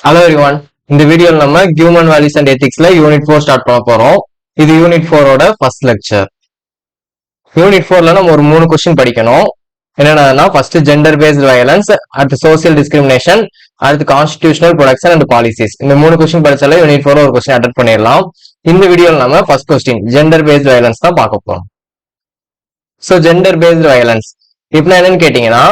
Hello everyone. இந்த வீடியோல நம்ம ஹியூமன் வேல்யூஸ் அண்ட் எத்திக்ஸ்ல யூனிட் 4 ஸ்டார்ட் பண்ண போறோம். இது யூனிட் 4 ஓட ஃபர்ஸ்ட் லெக்சர். யூனிட் 4ல நம்ம ஒரு 3 क्वेश्चन படிக்கணும். என்னன்னா ஃபர்ஸ்ட் ஜெண்டர் பேஸ்ட் வயலன்ஸ், அடுத்து சோசியல் டிஸ்கிரிமினேஷன், அடுத்து கான்ஸ்டிடியூஷனல் ப்ரொடக்ஷன் அண்ட் பாலிசிஸ். இந்த 3 क्वेश्चन படிச்சாலே யூனிட் 4 ஒரு क्वेश्चन அட்டெண்ட் பண்ணிடலாம். இந்த வீடியோல நம்ம first question gender based violence தான் பார்க்க போறோம். சோ ஜெண்டர் பேஸ்ட் வயலன்ஸ் இப்போ என்னன்னு கேட்டீங்கன்னா,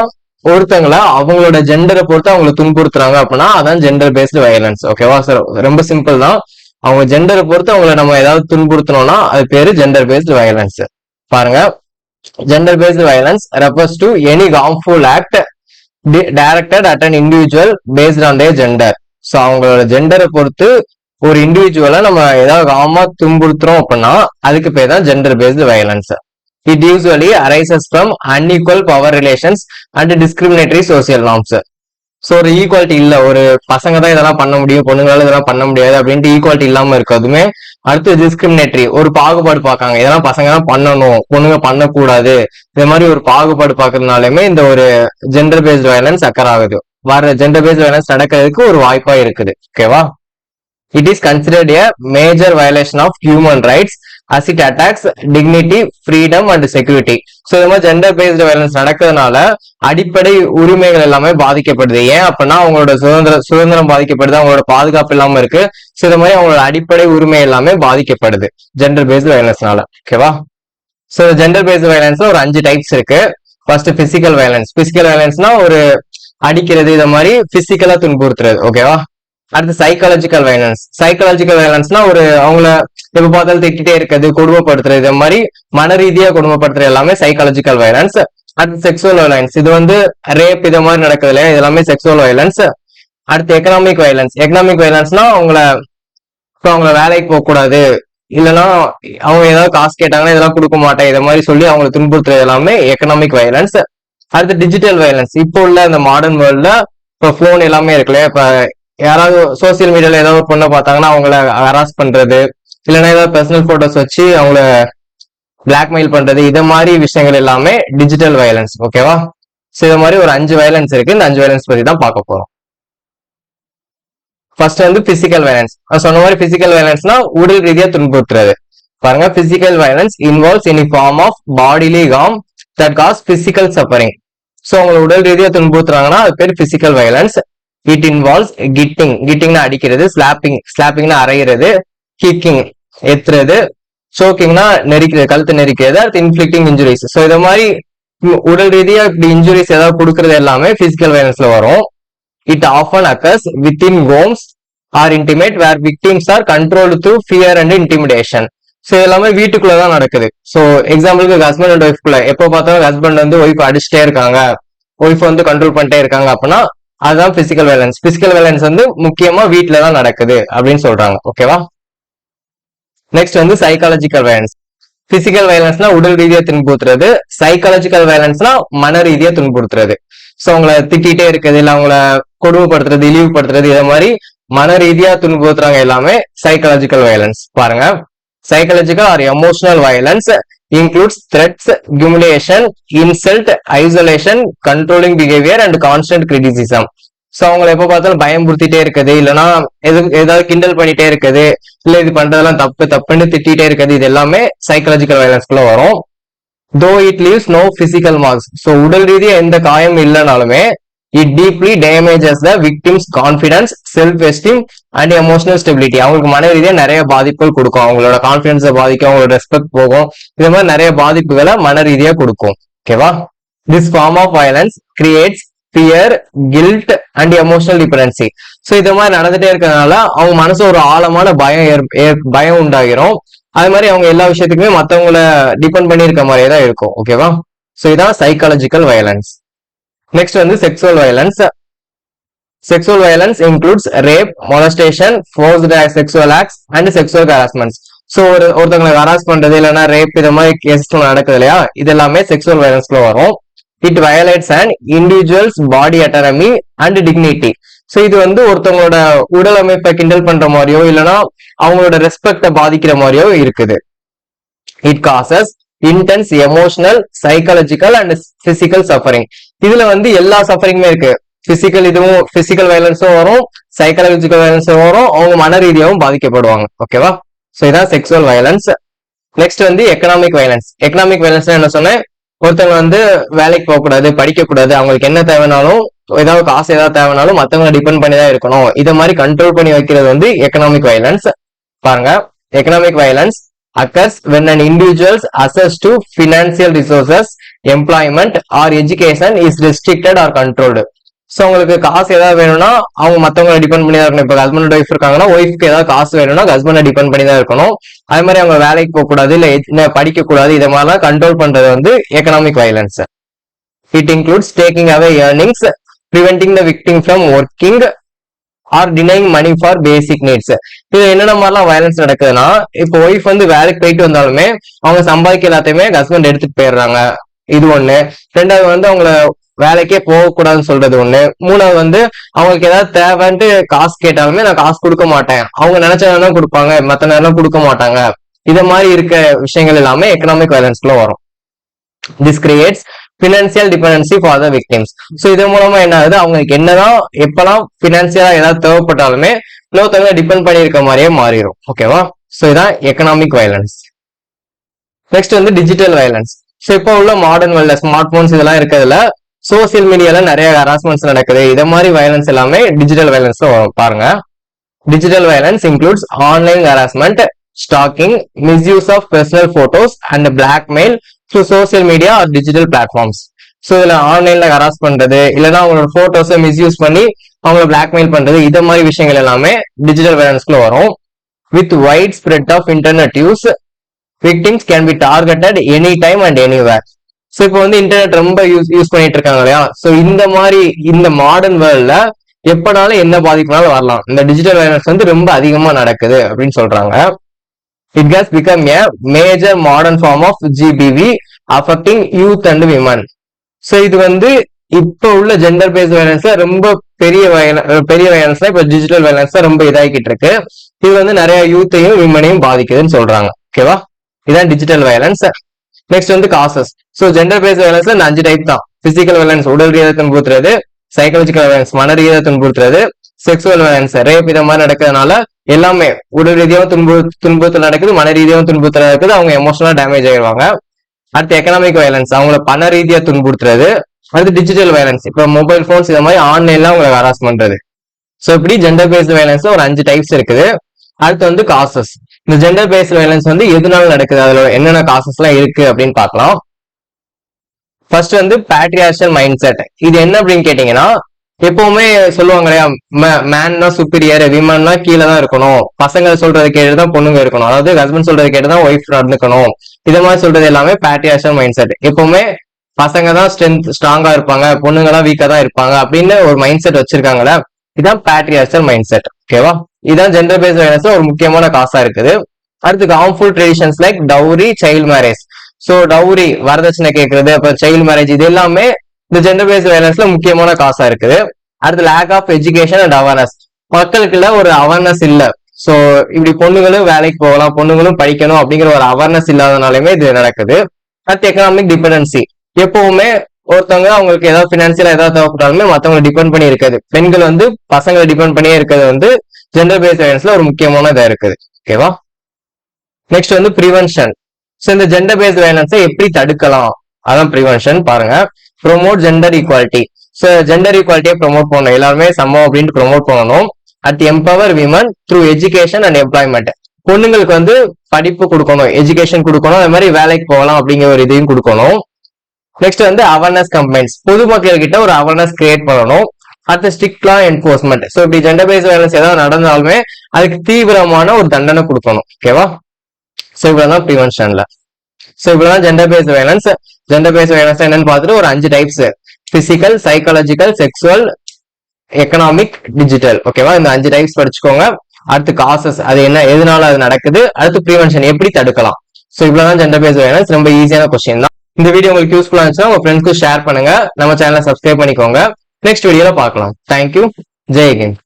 ஒருத்தங்களை அவங்களோட ஜெண்டரை பொறுத்து அவங்களை துன்புறுத்துறாங்க அப்படின்னா அதான் ஜெண்டர் பேஸ்டு வயலன்ஸ். ஓகேவா சார்? ரொம்ப சிம்பிள் தான். அவங்க ஜெண்டரை பொறுத்து அவங்களை நம்ம ஏதாவது துன்புறுத்தணும்னா அது பேரு ஜெண்டர் பேஸ்டு வயலன்ஸ். பாருங்க, gender based violence refers to any harmful act directed at an individual based on their gender. So அவங்களோட ஜெண்டரை பொறுத்து ஒரு இண்டிவிஜுவலை நம்ம ஏதாவது ஹார்மா துன்புறுத்துறோம் அப்படின்னா அதுக்கு பேர் தான் gender based violence. It usually arises from unequal power relations and discriminatory social norms. So ஒரு ஈக்குவாலிட்டி இல்ல, ஒரு பசங்க தான் இதெல்லாம் பண்ண முடியும், பொண்ணுங்களால இதெல்லாம் பண்ண முடியாது அப்படின்ட்டு ஈக்குவாலிட்டி இல்லாம இருக்கிறதுமே. அடுத்து டிஸ்கிரிமினேட்டரி, ஒரு பாகுபாடு பார்க்காங்க, இதெல்லாம் பசங்க தான் பண்ணணும், பொண்ணுங்க பண்ணக்கூடாது, இந்த மாதிரி ஒரு பாகுபாடு பார்க்கறதுனாலுமே இந்த ஒரு ஜெண்டர் பேஸ்ட் வயலன்ஸ் அக்கர் ஆகுது. வர ஜெண்டர் பேஸ்ட் வயலன்ஸ் நடக்கிறதுக்கு ஒரு வாய்ப்பா இருக்குது. ஓகேவா? It is considered a major violation of human rights as it attacks dignity, freedom and security. So இந்த மாதிரி ஜெண்டர் பேஸ்டு வயலன்ஸ் நடக்கிறதுனால அடிப்படை உரிமைகள் எல்லாமே பாதிக்கப்படுது. ஏன் அப்படின்னா அவங்களோட சுதந்திரம் பாதிக்கப்படுது, அவங்களோட பாதுகாப்பு இல்லாம இருக்கு. ஸோ இந்த மாதிரி அவங்களோட அடிப்படை உரிமை எல்லாமே பாதிக்கப்படுது ஜெண்டர் பேஸ்டு வயலன்ஸ்னால. ஓகேவா? ஸோ ஜெண்டர் பேஸ்டு வயலன்ஸ்ல ஒரு 5 டைப்ஸ் இருக்கு. First physical violence. பிசிக்கல் வயலன்ஸ்னா ஒரு அடிக்கிறது, இதை மாதிரி பிசிக்கலா துன்புறுத்துறது. ஓகேவா? அடுத்து சைக்காலஜிக்கல் வயலன்ஸ். சைக்காலஜிக்கல் வயலன்ஸ்னா ஒரு அவங்கள எப்ப பார்த்தாலும் திட்டிட்டே இருக்கிறது, கொடுமைப்படுத்துறது, இது மாதிரி மன ரீதியா கொடுமைப்படுத்துறது எல்லாமே சைக்காலஜிக்கல் வயலன்ஸ். அடுத்து செக்ஸுவல் வயலன்ஸ். இது வந்து ரேப் இது மாதிரி நடக்குது இல்லையா, இது எல்லாமே செக்ஸுவல் வயலன்ஸ். அடுத்து எக்கனாமிக் வயலன்ஸ். எக்கனாமிக் வயலன்ஸ்னா அவங்கள வேலைக்கு போக கூடாது, இல்லைன்னா அவங்க ஏதாவது காசு கேட்டாங்கன்னா இதெல்லாம் கொடுக்க மாட்டேன், இதை மாதிரி சொல்லி அவங்களை துன்புறுத்துறது எல்லாமே எக்கனாமிக் வயலன்ஸ். அடுத்து டிஜிட்டல் வயலன்ஸ். இப்போ உள்ள இந்த மாடர்ன் வேர்ல்ட்ல இப்போ போன் எல்லாமே இருக்குல்ல, இப்ப யாராவது சோசியல் மீடியால ஏதாவது ஒரு பொண்ணை பார்த்தாங்கன்னா அவங்கள ஹராஸ் பண்றது, இல்லைன்னா ஏதாவது பர்சனல் போட்டோஸ் வச்சு அவங்கள பிளாக்மெயில் பண்றது, இதை மாதிரி விஷயங்கள் எல்லாமே டிஜிட்டல் வயலன்ஸ். ஓகேவா? ஸோ இது மாதிரி ஒரு 5 வயலன்ஸ் இருக்கு. இந்த 5 வயலன்ஸ் பத்தி தான் பார்க்க போறோம். ஃபர்ஸ்ட் வந்து பிசிக்கல் வயலன்ஸ். சொன்ன மாதிரி பிசிக்கல் வயலன்ஸ்னா உடல் ரீதியா துன்புறுத்துறது. பாருங்க, physical violence involves any form of bodily harm that cause physical suffering. So அவங்களை உடல் ரீதியா துன்புறுத்துறாங்கன்னா அது பேர் பிசிக்கல் வயலன்ஸ். இட் இன்வால்வ்ஸ் கிட்டிங், கிட்டிங்னா அடிக்கிறது, ஸ்லாப்பிங்னா அரைகிறது, கிக்கிங் எத்துறது, சோக்கிங்னா நெரிக்கிறது, கழுத்து நெரிக்கிறது, அடுத்து இன்ஃபிளிக்டிங் இன்ஜுரிஸ். ஸோ இதை மாதிரி உடல் ரீதியா இப்படி இன்ஜுரிஸ் ஏதாவது கொடுக்கறது எல்லாமே பிசிக்கல் வயலன்ஸ்ல வரும். It often occurs within homes or intimate where victims are controlled through fear and intimidation. So எல்லாமே வீட்டுக்குள்ளதான் நடக்குது. ஸோ எக்ஸாம்பிளுக்கு ஹஸ்பண்ட் அண்ட் ஒய்ஃப்குள்ள எப்போ பார்த்தாலும் ஹஸ்பண்ட் வந்து ஒய்ஃப் அடிச்சுட்டே இருக்காங்க, ஒய்ஃப் வந்து கண்ட்ரோல் பண்ணிட்டே இருக்காங்க அப்படின்னா அதுதான் பிசிக்கல் வயலன்ஸ். பிசிக்கல் வயலன்ஸ் வந்து முக்கியமா வீட்டுல தான் நடக்குது அப்படின்னு சொல்றாங்க. ஓகேவா? நெக்ஸ்ட் வந்து சைக்காலஜிக்கல் வயலன்ஸ். பிசிக்கல் வயலன்ஸ்னா உடல் ரீதியா துன்புறுத்துறது, சைக்காலஜிக்கல் வயலன்ஸ்னா மன ரீதியா துன்புறுத்துறது. ஸோ அவங்கள திட்டிகிட்டே இருக்குது, இல்ல அவங்கள கொடுமைப்படுத்துறது, இழிவுபடுத்துறது, இதை மாதிரி மன ரீதியா துன்புறுத்துறாங்க எல்லாமே சைக்காலஜிக்கல் வயலன்ஸ். பாருங்க, psychological or emotional violence includes threats, humiliation, insult, isolation, controlling behavior and constant criticism. So அவங்களை எப்போ பார்த்தாலும் பயம்புறுத்திட்டே இருக்குது, இல்லைன்னா ஏதாவது கிண்டல் பண்ணிட்டே இருக்குது, இல்ல இது பண்றதெல்லாம் தப்புன்னு திட்டிகிட்டே இருக்குது, இது எல்லாமே சைக்காலஜிக்கல் வயலன்ஸ்குள்ள வரும். Though it leaves no physical marks. So உடல் ரீதியா எந்த காயம் இல்லைனாலுமே it deeply damages the victim's confidence, self esteem and emotional stability. அவங்களுக்கு மன ரீதியா நிறைய பாதிப்புகள் கொடுக்கும், அவங்களோட கான்பிடன்ஸை பாதிக்கும், அவங்களோட ரெஸ்பெக்ட் போகும், இது மாதிரி நிறைய பாதிப்புகளை மன ரீதியா கொடுக்கும். ஓகேவா? This form of violence creates fear, guilt and emotional dependency. So இது மாதிரி நடந்துட்டே இருக்கிறதுனால அவங்க மனசு ஒரு ஆழமான பயம் உண்டாகிரும். அது மாதிரி அவங்க எல்லா விஷயத்துக்குமே மற்றவங்கள டிபெண்ட் பண்ணி இருக்க மாதிரியே தான் இருக்கும். ஓகேவா? ஸோ இதான் சைக்காலஜிக்கல் வயலன்ஸ். நெக்ஸ்ட் வந்து sexual violence. Sexual violence includes rape, molestation, forced sexual acts and sexual harassments. So ஒருத்தவங்களை ஹராஸ் பண்றது, இல்லைன்னா ரேப், இது மாதிரி கேசஸ் நடக்குது இல்லையா, இது எல்லாமே செக்ஸுவல் வயலன்ஸ்ல வரும். It violates and individuals body autonomy and dignity. So இது வந்து ஒருத்தவங்களோட உடல் அமைப்பை கிண்டல் பண்ற மாதிரியோ, இல்லைன்னா அவங்களோட ரெஸ்பெக்ட பாதிக்கிற மாதிரியோ இருக்குது. It causes intense emotional, psychological and physical suffering. இதுல வந்து எல்லா சஃபரிங்குமே இருக்கு. பிசிக்கல் வயலன்ஸும் வரும், சைக்காலஜிக்கல் வயலன்ஸும் வரும், அவங்க மன ரீதியாகவும் பாதிக்கப்படுவாங்க. ஓகேவா? சோ இதான் செக்ஸுவல் வயலன்ஸ். நெக்ஸ்ட் வந்து எக்கனாமிக் வயலன்ஸ். எக்கனாமிக் வயலன்ஸ் என்ன சொன்னேன், ஒருத்தவங்க வந்து வேலைக்கு போக கூடாது, படிக்க கூடாது, அவங்களுக்கு என்ன தேவைனாலும் ஏதாவது காசு ஏதாவது தேவைனாலும் மத்தவங்களை டிபெண்ட் பண்ணி தான் இருக்கணும், இதை மாதிரி கண்ட்ரோல் பண்ணி வைக்கிறது வந்து எக்கனாமிக் வயலன்ஸ். பாருங்க, economic violence occurs when an individual's access to financial resources, employment or education is restricted or controlled. So உங்களுக்கு காசு ஏதாவது வேணும்னா அவங்க மத்தவங்களை டிபெண்ட் பண்ணி தான் இருக்கணும். இப்போ ஹஸ்பண்ட் ஒய்ஃப் இருக்காங்கன்னா ஒய்ஃப்க்கு ஏதாவது காசு வேணும்னா ஹஸ்பண்டை டிபெண்ட் பண்ணி தான் இருக்கணும். அதே மாதிரி அவங்க வேலைக்கு போக கூடாது, இல்ல படிக்க கூடாது, இதை மாதிரிலாம் கண்ட்ரோல் பண்றது வந்து economic violence. It includes taking away earnings, preventing the victim from working or denying money for basic needs. இது என்னென்ன மாதிரிலாம் வயலன்ஸ் நடக்குதுன்னா, இப்போ ஒய்ஃப் வந்து வேலைக்கு போயிட்டு வந்தாலுமே அவங்க சம்பாதிக்க எல்லாத்தையுமே ஹஸ்பண்ட் எடுத்துட்டு போயிடுறாங்க, இது ஒண்ணு. ரெண்டாவது வந்து அவங்கள வேலைக்கே போகக்கூடாதுன்னு சொல்றது ஒண்ணு. மூணாவது வந்து அவங்களுக்கு ஏதாவது தேவைன்ட்டு காசு கேட்டாலுமே நான் காசு கொடுக்க மாட்டேன், அவங்க நினைச்ச நேரம் தான் கொடுப்பாங்க, மத்த நேரம் கொடுக்க மாட்டாங்க. இத மாதிரி இருக்க விஷயங்கள் எல்லாமே எக்கனாமிக் வயலன்ஸ்ல வரும். This creates financial dependency for the victims. So இது மூலமா என்ன ஆகுது, அவங்களுக்கு என்னதான் எப்பெல்லாம் பினான்சியலா ஏதாவது தேவைப்பட்டாலுமே இன்னொருத்தவங்க டிபெண்ட் பண்ணி இருக்க மாதிரியே மாறிடும். ஓகேவா? சோ இதான் எக்கனாமிக் வயலன்ஸ். நெக்ஸ்ட் வந்து டிஜிட்டல் வயலன்ஸ். சோ இப்போ உள்ள மாடர்ன் வேர்ல்ட்ல ஸ்மார்ட் போன்ஸ் இதெல்லாம் இருக்கிறதுல சோசியல் மீடியால நிறைய ஹராஸ்மெண்ட்ஸ் நடக்குது. இத மாதிரி வயலன்ஸ் எல்லாமே டிஜிட்டல் வயலன்ஸ்ல வரும். பாருங்க, digital violence includes online harassment, stalking, misuse of personal photos and blackmail through social media or digital platforms. So இதுல ஆன்லைன்ல ஹராஸ் பண்றது, இல்லைன்னா அவங்களோட போட்டோஸை மிஸ்யூஸ் பண்ணி அவங்கள பிளாக்மெயில் பண்றது, இத மாதிரி விஷயங்கள் எல்லாமே டிஜிட்டல் வயலன்ஸ்ல வரும். With wide spread of internet use, victims can be targeted any time and anywhere. So இப்போ வந்து இன்டர்நெட் ரொம்ப யூஸ் பண்ணிட்டு இருக்காங்க இல்லையா? ஸோ இந்த மாதிரி இந்த மாடர்ன் வேர்ல்ட்ல எப்பனாலும் என்ன பாதிப்புனாலும் வரலாம். இந்த டிஜிட்டல் வயலன்ஸ் வந்து ரொம்ப அதிகமா நடக்குது அப்படின்னு சொல்றாங்க. It has become a major modern form of GBV affecting youth and women. So இது வந்து இப்ப உள்ள ஜெண்டர் பேஸ்ட் வயலன்ஸ்ல ரொம்ப பெரிய வயலன்ஸ்ல இப்ப டிஜிட்டல் வயலன்ஸ் ரொம்ப இதாகிட்டு இருக்கு. இது வந்து நிறைய யூத்தையும் விமனையும் பாதிக்குதுன்னு சொல்றாங்க. ஓகேவா? இதான் டிஜிட்டல் வயலன்ஸ். நெக்ஸ்ட் வந்து காசஸ். ஸோ ஜெண்டர் பேஸ்ட் வயலன்ஸ்ல இந்த 5 டைப் தான். பிசிக்கல் வயலன்ஸ் உடல் ரீதியாக துன்புறுத்துறது, சைக்காலஜிக்கல் வயலன்ஸ் மன ரீதியாக துன்புறுத்துறது, செக்ஸுவல் வயலன்ஸ் ரேப் இத மாதிரி நடக்கிறதுனால எல்லாமே உடல் ரீதியாகவும் துன்புறுத்தல் நடக்குது, மன ரீதியாகவும் துன்புறுத்தல் நடக்குது, அவங்க எமோஷனலா டேமேஜ் ஆயிடுவாங்க. அடுத்து எக்கனாமிக் வயலன்ஸ், அவங்கள பண ரீதியா துன்புறுத்துறது. அடுத்து டிஜிட்டல் வயலன்ஸ், இப்ப மொபைல் போன்ஸ் இத மாதிரி ஆன்லைன்ல அவங்களை ஹராஸ் பண்றது. சோ இப்படி ஜெண்டர் பேஸ்ட் வயலன்ஸ் ஒரு 5 டைப்ஸ் இருக்குது. அடுத்து வந்து காசஸ். இந்த ஜெண்டர் பேஸ்ட் வயலன்ஸ் வந்து எதனால நடக்குது, அதுல என்னென்ன காசஸ் எல்லாம் இருக்கு அப்படின்னு பார்க்கலாம். ஃபர்ஸ்ட் வந்து பேட்ரியார்ஷியல் மைண்ட் செட். இது என்ன அப்படின்னு கேட்டீங்கன்னா, எப்பவுமே சொல்லுவாங்க இல்லையா, மேன்னா சுப்பீரியர், விமன்னா கீழே தான் இருக்கணும், பசங்க சொல்றது கேட்டுதான் பொண்ணுங்க இருக்கணும், அதாவது ஹஸ்பண்ட் சொல்றது கேட்டுதான் ஒய்ஃப் நடந்துக்கணும், இத மாதிரி சொல்றது எல்லாமே பேட்ரியார்ஷியல் மைண்ட் செட். எப்பவுமே பசங்க தான் ஸ்ட்ராங்கா இருப்பாங்க, பொண்ணுங்க தான் வீக்கா தான் இருப்பாங்க அப்படின்னு ஒரு மைண்ட் செட் வச்சிருக்காங்களே, இதான் பேட்ரியார்ஷியல் மைண்ட் செட். ஓகேவா? இதான் ஜெண்டர் பேஸ்ட் வயலன்ஸ் ஒரு முக்கியமான காசா இருக்குது. அடுத்து harmful traditions like dowry, child marriage. So dowry வரதட்சணை கேட்கறது, அப்புறம் சைல்ட் மேரேஜ், இது எல்லாமே இந்த ஜெண்டர் பேஸ்ட் வயலன்ஸ்ல முக்கியமான காசா இருக்குது. அடுத்து lack of education and awareness. மக்களுக்குள்ள ஒரு அவேர்னஸ் இல்ல. சோ இப்படி பொண்ணுங்களும் வேலைக்கு போகலாம், பொண்ணுங்களும் படிக்கணும் அப்படிங்கிற ஒரு அவேர்னஸ் இல்லாதனாலுமே இது நடக்குது. அடுத்து எக்கனாமிக் டிபெண்டன்சி. எப்பவுமே ஒருத்தவங்க அவங்களுக்கு ஏதாவது பினான்சியலா ஏதாவது தேவைப்பட்டாலுமே மத்தவங்களை டிபெண்ட் பண்ணி இருக்குது. பெண்கள் வந்து பசங்களை டிபெண்ட் பண்ணியே இருக்கிறது வந்து ஜெண்டர் பேஸ்ட் வயலன்ஸ்ல ஒரு முக்கியமான இதா இருக்குது. ஓகேவா? நெக்ஸ்ட் வந்து ப்ரிவென்ஷன். சோ இந்த ஜெண்டர் பேஸ்ட் வயலன்ஸை எப்படி தடுக்கலாம், அதான் ப்ரிவென்ஷன். பாருங்க, promote gender equality. So gender ஈக்குவாலிட்டியை ப்ரொமோட் பண்ணணும், எல்லாருமே சமம் அப்படின்ட்டு ப்ரொமோட் பண்ணணும். At empower women through education and employment. பொண்ணுங்களுக்கு வந்து படிப்பு கொடுக்கணும், எஜுகேஷன் கொடுக்கணும், அது மாதிரி வேலைக்கு போகலாம் அப்படிங்கிற ஒரு இதையும் கொடுக்கணும். நெக்ஸ்ட் வந்து அவேர்னஸ் கம்பெயின்ஸ், பொதுமக்கள் கிட்ட ஒரு அவேர்னஸ் கிரியேட் பண்ணணும். அடுத்து ஸ்ட்ரிக்ட் லா என்போர்ஸ்மெண்ட். ஸோ இப்படி ஜெண்டர் பேஸ்ட் வயலன்ஸ் ஏதாவது நடந்தாலுமே அதுக்கு தீவிரமான ஒரு தண்டனை கொடுக்கணும். ஓகேவா? ஸோ இவ்வளவுதான் ப்ரிவென்ஷன்ல. ஸோ இவ்வளவுதான் gender based violence. Gender based violence என்னன்னு பார்த்துட்டு ஒரு 5 types: physical, psychological, sexual, economic, digital. ஓகேவா? இந்த 5 டைப்ஸ் படிச்சுக்கோங்க. அடுத்து காசஸ், அது என்ன, எதனால அது நடக்குது. அடுத்து ப்ரிவென்ஷன், எப்படி தடுக்கலாம். ஸோ இவ்வளவுதான் ஜெண்டர் பேஸ்ட் வயலன்ஸ். ரொம்ப ஈஸியான கொஸ்டின் தான். இந்த வீடியோ உங்களுக்கு யூஸ்ஃபுல்லா இருந்துச்சுன்னா உங்க ஃப்ரெண்ட்ஸ்க்கு ஷேர் பண்ணுங்க. நம்ம சேனலை சப்ஸ்கிரைப் பண்ணிக்கோங்க. நெக்ஸ்ட் வீடியோல பார்க்கலாம். தேங்க்யூ. ஜெய் ஹிந்த்.